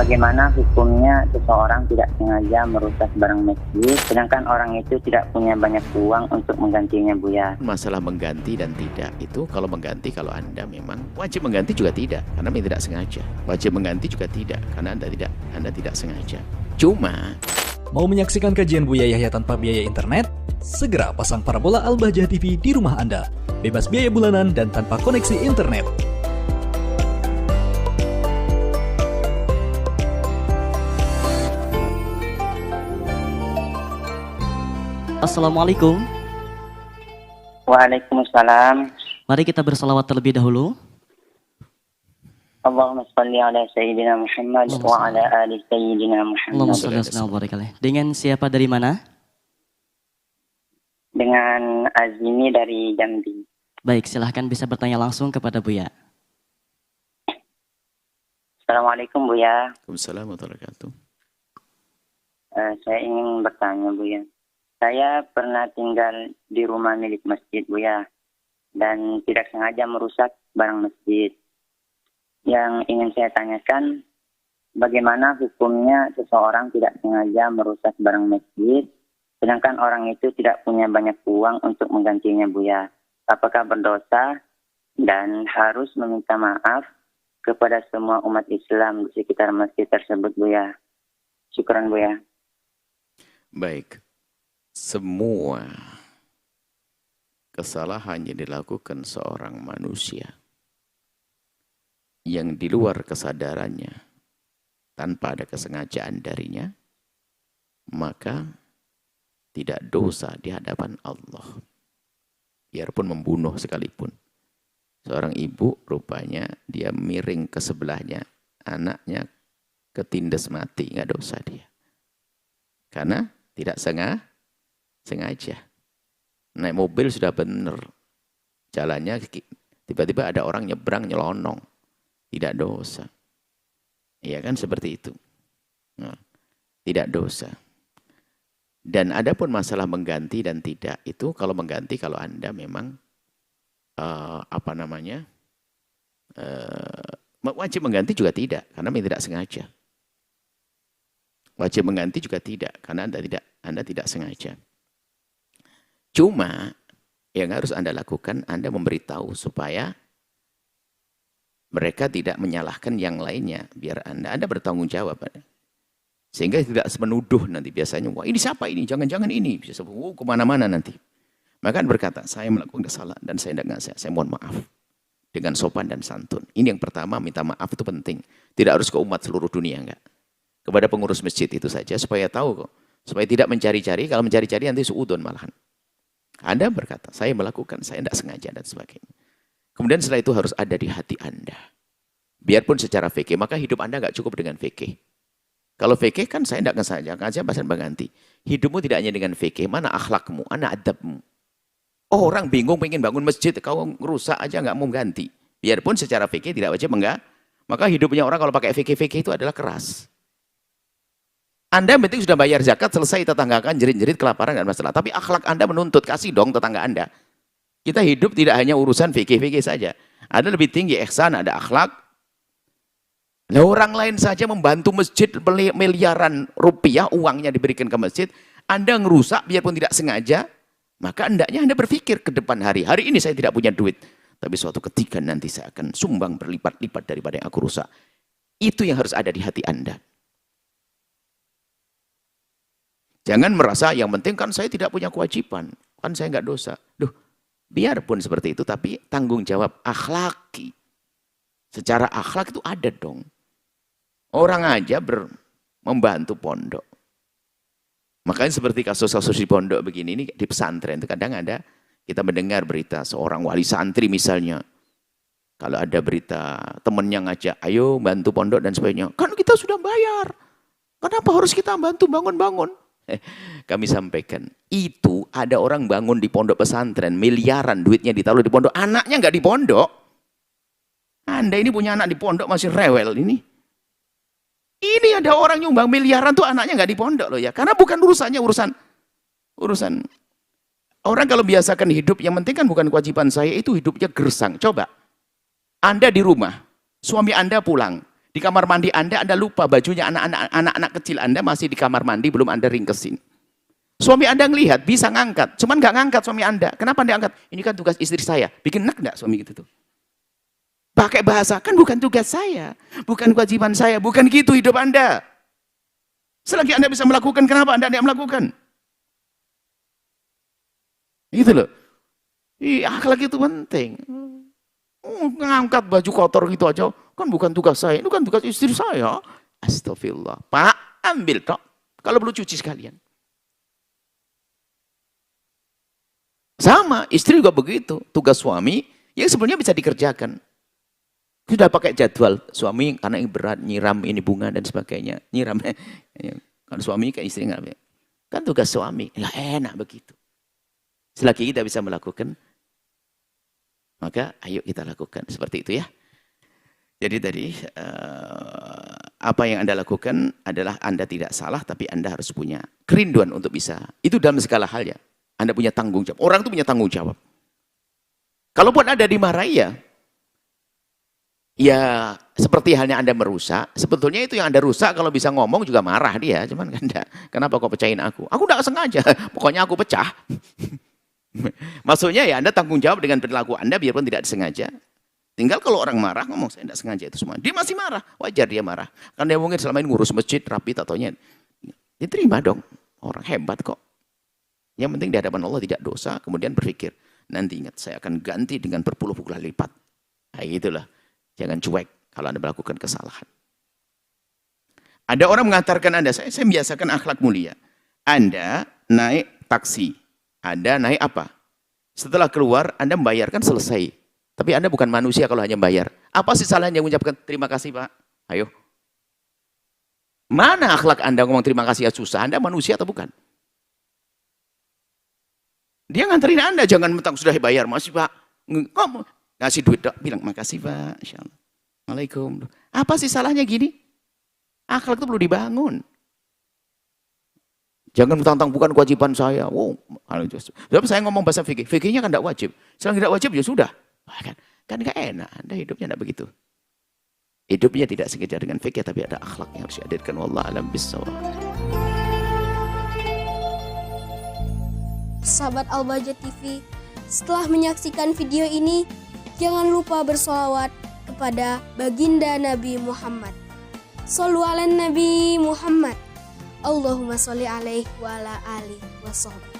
Bagaimana hukumnya seseorang tidak sengaja merusak barang masjid, sedangkan orang itu tidak punya banyak uang untuk menggantinya, Buya? Masalah mengganti dan tidak itu, kalau mengganti, kalau Anda memang wajib mengganti juga tidak, karena Anda tidak sengaja. Wajib mengganti juga tidak, karena Anda tidak sengaja. Cuma mau menyaksikan kajian Buya Yahya tanpa biaya internet? Segera pasang parabola Al-Bahjah TV di rumah Anda. Bebas biaya bulanan dan tanpa koneksi internet. Assalamualaikum. Waalaikumsalam. Mari kita bersalawat terlebih dahulu. Allahumma shalli ala Sayyidina Muhammad wa ala ali Sayyidina Allahumma Muhammad. shalli ala barik alaih. Dengan siapa dari mana? Dengan Azmi dari Jambi. Baik, silahkan bisa bertanya langsung kepada Buya. Assalamualaikum, Buya. Waalaikumsalam warahmatullahi wabarakatuh. Saya ingin bertanya, Buya. Saya pernah tinggal di rumah milik masjid, Buya, dan tidak sengaja merusak barang masjid. Yang ingin saya tanyakan, bagaimana hukumnya seseorang tidak sengaja merusak barang masjid, sedangkan orang itu tidak punya banyak uang untuk menggantinya, Buya? Apakah berdosa dan harus meminta maaf kepada semua umat Islam di sekitar masjid tersebut, Buya? Syukran, Buya. Baik, semua kesalahan yang dilakukan seorang manusia yang di luar kesadarannya tanpa ada kesengajaan darinya, maka tidak dosa di hadapan Allah. Biarpun membunuh sekalipun. Seorang ibu rupanya dia miring ke sebelahnya, anaknya ketindes mati, nggak dosa dia. Karena tidak sengaja. Naik mobil sudah benar. Jalannya tiba-tiba ada orang nyebrang nyelonong. Tidak dosa. Iya kan seperti itu. Nah, tidak dosa. Dan ada pun masalah mengganti dan tidak itu, kalau mengganti, kalau Anda memang wajib mengganti juga tidak, karena Anda tidak sengaja. Wajib mengganti juga tidak, karena Anda tidak sengaja. Cuma yang harus Anda lakukan, Anda memberitahu supaya mereka tidak menyalahkan yang lainnya, biar Anda bertanggung jawab. Sehingga tidak menuduh nanti biasanya, wah ini siapa ini, jangan-jangan ini, bisa kemana-mana nanti. Maka berkata, saya melakukan kesalahan dan saya tidak sengaja, saya mohon maaf. Dengan sopan dan santun. Ini yang pertama, minta maaf itu penting. Tidak harus ke umat seluruh dunia, enggak. Kepada pengurus masjid itu saja, supaya tahu kok. Supaya tidak mencari-cari, kalau mencari-cari nanti suudon malahan. Anda berkata, saya melakukan, saya tidak sengaja dan sebagainya. Kemudian setelah itu harus ada di hati Anda. Biarpun secara fikih, maka hidup Anda nggak cukup dengan fikih. Kalau fikih kan saya tidak sengaja pasal mengganti. Hidupmu tidak hanya dengan fikih, mana akhlakmu, mana adabmu. Oh, orang bingung pengen bangun masjid, kau ngerusak aja nggak mau ganti. Biarpun secara fikih tidak wajib enggak, maka hidupnya orang kalau pakai fikih-fikih itu adalah keras. Anda yang penting sudah bayar zakat, selesai tetanggakan jerit-jerit kelaparan dan masalah. Tapi akhlak Anda menuntut, kasih dong tetangga Anda. Kita hidup tidak hanya urusan fikih-fikih saja. Ada lebih tinggi ihsan, ada akhlak. Nah, orang lain saja membantu masjid miliaran rupiah uangnya diberikan ke masjid. Anda ngerusak biarpun tidak sengaja, maka hendaknya Anda berpikir ke depan hari. Hari ini saya tidak punya duit, tapi suatu ketika nanti saya akan sumbang berlipat-lipat daripada yang aku rusak. Itu yang harus ada di hati Anda. Jangan merasa yang penting kan saya tidak punya kewajiban, kan saya nggak dosa. Duh, biarpun seperti itu, tapi tanggung jawab akhlaki. Secara akhlak itu ada dong. Orang aja membantu pondok. Makanya seperti kasus-kasus di pondok begini, ini di pesantren itu kadang ada, kita mendengar berita seorang wali santri misalnya. Kalau ada berita temennya ngajak, ayo bantu pondok dan sebagainya. Kan kita sudah bayar. Kenapa harus kita bantu bangun-bangun? Kami sampaikan, itu ada orang bangun di pondok pesantren, miliaran duitnya ditaruh di pondok, anaknya nggak di pondok. Anda ini punya anak di pondok masih rewel ini. Ini ada orang nyumbang miliaran tuh anaknya nggak di pondok loh ya. Karena bukan urusannya urusan. Orang kalau biasakan hidup, yang penting kan bukan kewajiban saya, itu hidupnya gersang. Coba, Anda di rumah, suami Anda pulang. Di kamar mandi Anda lupa bajunya anak-anak kecil Anda masih di kamar mandi, belum Anda ringkesin. Suami Anda ngelihat, bisa ngangkat. Cuman nggak ngangkat suami Anda. Kenapa Anda angkat? Ini kan tugas istri saya. Bikin enak nggak suami gitu tuh? Pakai bahasa, kan bukan tugas saya. Bukan kewajiban saya. Bukan gitu hidup Anda. Selagi Anda bisa melakukan, kenapa Anda tidak melakukan? Gitu loh. Akhlak itu penting. Ngangkat baju kotor gitu aja, kan bukan tugas saya, itu kan tugas istri saya. Astagfirullah. Pak, ambil tok. Kalau perlu cuci sekalian. Sama, istri juga begitu. Tugas suami yang sebenarnya bisa dikerjakan. Sudah pakai jadwal suami karena ini berat, nyiram ini bunga dan sebagainya. Nyiram. Kalau suami kan istri nggak. Kan tugas suami. Lah enak begitu. Selagi kita bisa melakukan, maka ayo kita lakukan seperti itu ya. Jadi tadi apa yang Anda lakukan adalah Anda tidak salah, tapi Anda harus punya kerinduan untuk bisa. Itu dalam segala hal ya. Anda punya tanggung jawab. Orang itu punya tanggung jawab. Kalaupun Anda dimarahi ya seperti halnya Anda merusak. Sebetulnya itu yang Anda rusak, kalau bisa ngomong juga marah dia. Cuman kan enggak. Kenapa kau pecahin aku? Aku enggak sengaja. Pokoknya aku pecah. Maksudnya ya Anda tanggung jawab dengan perilaku Anda biarpun tidak disengaja. Tinggal kalau orang marah ngomong saya tidak sengaja itu semua. Dia masih marah, wajar dia marah. Karena dia mungkin selama ini ngurus masjid rapi tatonya. Dia terima dong, orang hebat kok. Yang penting di hadapan Allah tidak dosa, kemudian berpikir, nanti ingat saya akan ganti dengan berpuluh-puluh kali lipat. Nah itulah, jangan cuek kalau Anda melakukan kesalahan. Ada orang mengantarkan Anda, saya biasakan akhlak mulia. Anda naik taksi, Anda naik apa? Setelah keluar, Anda membayarkan selesai. Tapi Anda bukan manusia kalau hanya bayar. Apa sih salahnya mengucapkan terima kasih Pak? Ayo. Mana akhlak Anda ngomong terima kasih ya susah? Anda manusia atau bukan? Dia nganterin Anda, jangan mentang sudah bayar. Masih Pak, ngasih duit, bilang makasih Pak. Insyaallah. Waalaikumsalam. Apa sih salahnya gini? Akhlak itu perlu dibangun. Jangan mentang-mentang bukan kewajiban saya. Wow. Tapi saya ngomong bahasa fikih. Fikihnya kan tidak wajib. Selagi tidak wajib ya sudah. Kan gak enak. Anda hidupnya tidak begitu. Hidupnya tidak sekedar dengan fikih, tapi ada akhlak yang harus dihadirkan. Wallahu a'lam bishawab. Sahabat Al-Bahjah TV, setelah menyaksikan video ini, jangan lupa bersolawat kepada baginda Nabi Muhammad. Shollu ala Nabi Muhammad. Allahumma sholli alaihi wa ala alihi wa sahbihi.